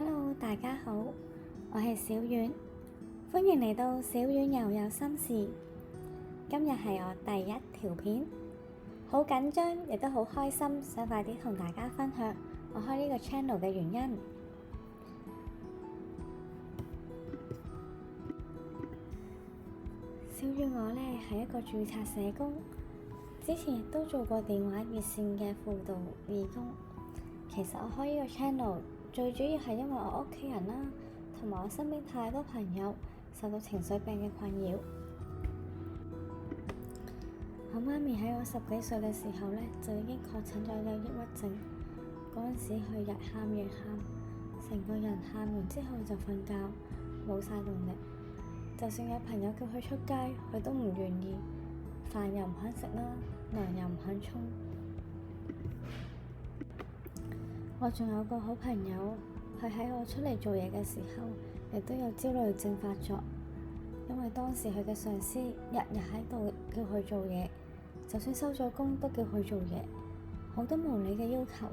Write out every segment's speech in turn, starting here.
Hello，大家好，我係小丸，歡迎嚟到小丸又有心事。今日係我第一條片，好緊張，亦都好開心，想快啲同大家分享我開呢個 channel 嘅原因。小丸我呢係一個註冊社工，之前亦都做過電話熱線嘅輔導義工。其實我開呢個 channel最主要係因為我屋企人啦，同埋我身邊太多朋友受到情緒病嘅困擾。我媽咪喺我10幾歲嘅時候呢，就已經確診咗有抑鬱症。嗰陣時佢日喊夜喊，成個人喊完之後就瞓覺，冇晒動力。就算有朋友叫佢出街，佢都唔願意，飯又唔肯食啦，涼又唔肯沖。我仲有個好朋友，佢喺我出嚟做嘢嘅時候，亦都有焦慮症發作。因為當時佢嘅上司日日喺度叫佢做嘢，就算收咗工都叫佢做嘢，好多無理嘅要求，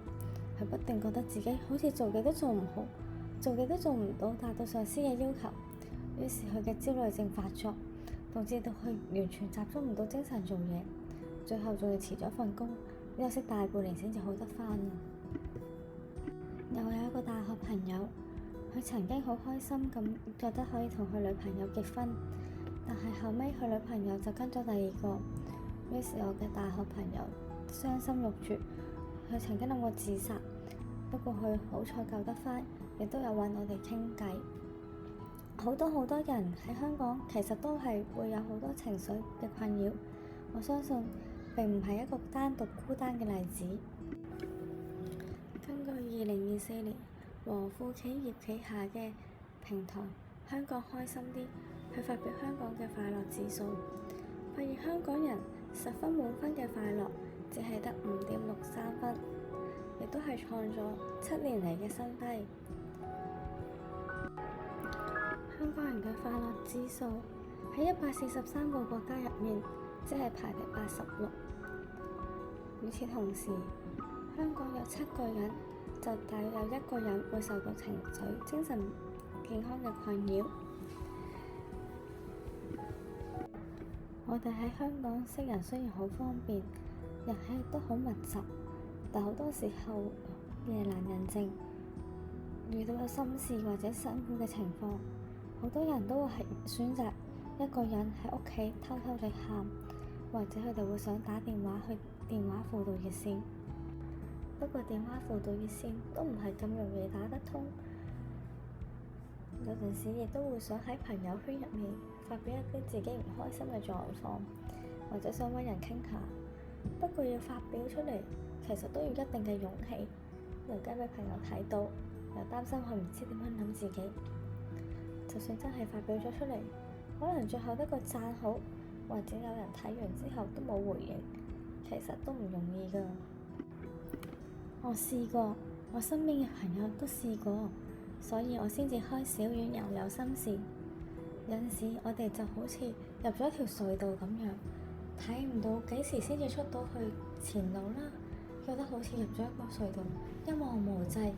佢不斷覺得自己好似做嘅都做唔好，做嘅都做唔到達到上司嘅要求。於是佢嘅焦慮症發作，導致到佢完全集中唔到精神做嘢，最後仲要辭咗份工，休息大半年先至好得返。又有一個大學朋友，佢曾經好開心咁覺得可以同佢女朋友結婚，但係後尾佢女朋友就跟咗第二個，於是我嘅大學朋友傷心欲絕，佢曾經諗過自殺，不過佢好彩救得返，亦都有揾我哋傾偈。好多人喺香港其實都係會有好多情緒嘅困擾，我相信並唔係一個單獨孤單嘅例子。根據2024年和富企業旗下嘅平台香港開心啲去發表香港嘅快樂指數，發現香港人10分滿分嘅快樂只係得5.63分，亦都係創咗7年嚟嘅新低。香港人嘅快樂指數喺143個國家入面，即係排第86。與此同時，香港有7個人，就大約有1個人會受到情緒、精神健康嘅困擾。我哋喺香港識人雖然好方便，人氣亦都好密集，但好多時候夜闌人靜，遇到有心事或者辛苦嘅情況，好多人都會係選擇一個人喺屋企偷偷地喊，或者佢哋會想打電話去電話輔導熱線。不過電話輔導熱線都唔係咁容易打得通，有陣時亦都會想喺朋友圈入面發表一啲自己唔開心嘅狀況，或者想揾人傾下。不過要發表出嚟，其實都要一定嘅勇氣，又驚俾朋友睇到，又擔心佢唔知點樣諗自己。就算真係發表咗出嚟，可能最後得個讚好，或者有人睇完之後都冇回應，其實都唔容易㗎。我試過，我身邊嘅朋友都試過，所以我先至開小丸又有心事。有陣時我哋就好似入咗一條隧道咁樣，睇唔到幾時先至出到去前路啦，覺得好似入咗一個隧道，一望無際，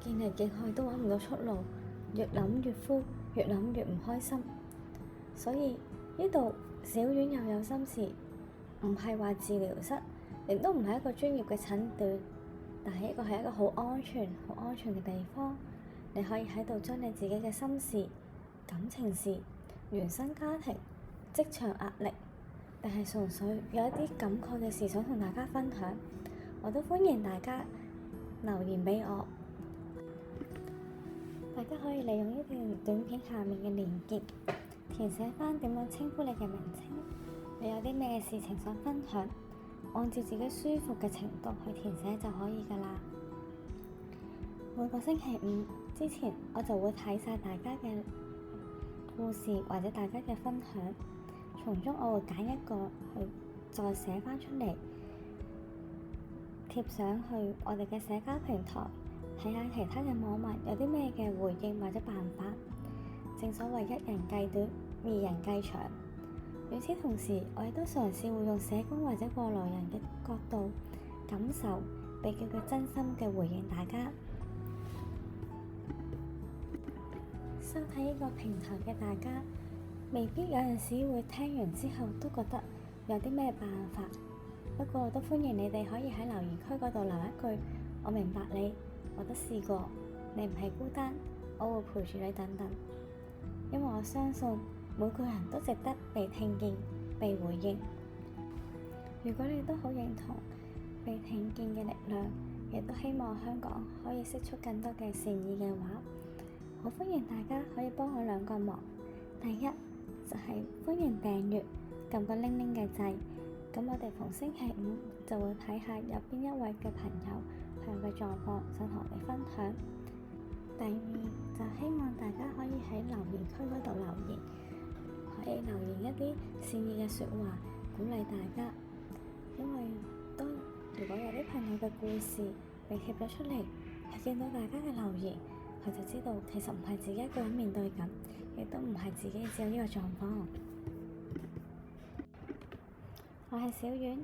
見嚟見去都揾唔到出路，越諗越灰，越諗越唔開心。所以呢度小丸又有心事，唔係話治療室，亦都唔係一個專業嘅診斷，但係呢個係一個好安全嘅地方。你可以喺度將你自己嘅心事、感情事、原生家庭、職場壓力，定係純粹有一啲感慨嘅事想同大家分享，我都歡迎大家留言俾我。大家可以利用呢段短片下面嘅連結，填寫返點樣稱呼你嘅名稱，你有啲咩事情想分享，按照自己舒服嘅程度去填寫就可以㗎啦。每個星期五之前，我就會睇晒大家嘅故事或者大家嘅分享，從中我會揀一個去再寫返出嚟，貼上去我哋嘅社交平台，睇下其他嘅網民有啲咩嘅回應或者辦法。正所謂一人計短，二人計長。與此同時，我亦都嘗試會用社工或者過來人嘅角度感受，比較嘅真心嘅回應大家。收睇呢個平台嘅大家，未必有陣時會聽完之後都覺得有啲咩辦法，不過都歡迎你哋可以喺留言區嗰度留一句我明白你，我都試過，你唔係孤單，我會陪住你等等。因為我相信每個人都值得被聽見、被回應。如果你都好認同被聽見嘅力量，亦都希望香港可以釋出更多嘅善意嘅話，好歡迎大家可以幫我兩個忙。第一就係歡迎訂閱，撳個鈴鈴嘅掣，咁我哋逢星期五就會睇下有邊一位嘅朋友佢嘅狀況想同我哋分享。第二就希望大家可以喺留言區嗰度留言，可以留言一啲善意嘅説話，鼓勵大家。因為如果有啲朋友嘅故事被貼咗出嚟，佢見到大家嘅留言，佢就知道其實唔係自己一個人面對緊，亦都唔係自己只有呢個狀況。我係小丸，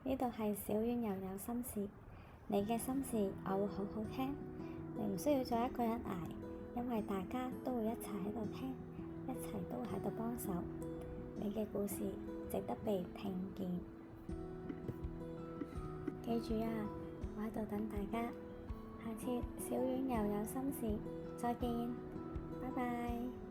呢度係小丸又有心事，你嘅心事我會好好聽，你唔需要再一個人捱，因為大家都會一齊喺度聽，一齊都會喺度幫手。你嘅故事值得被聽見。記住啊，我喺度等大家，下次小丸又有心事，再見，拜拜。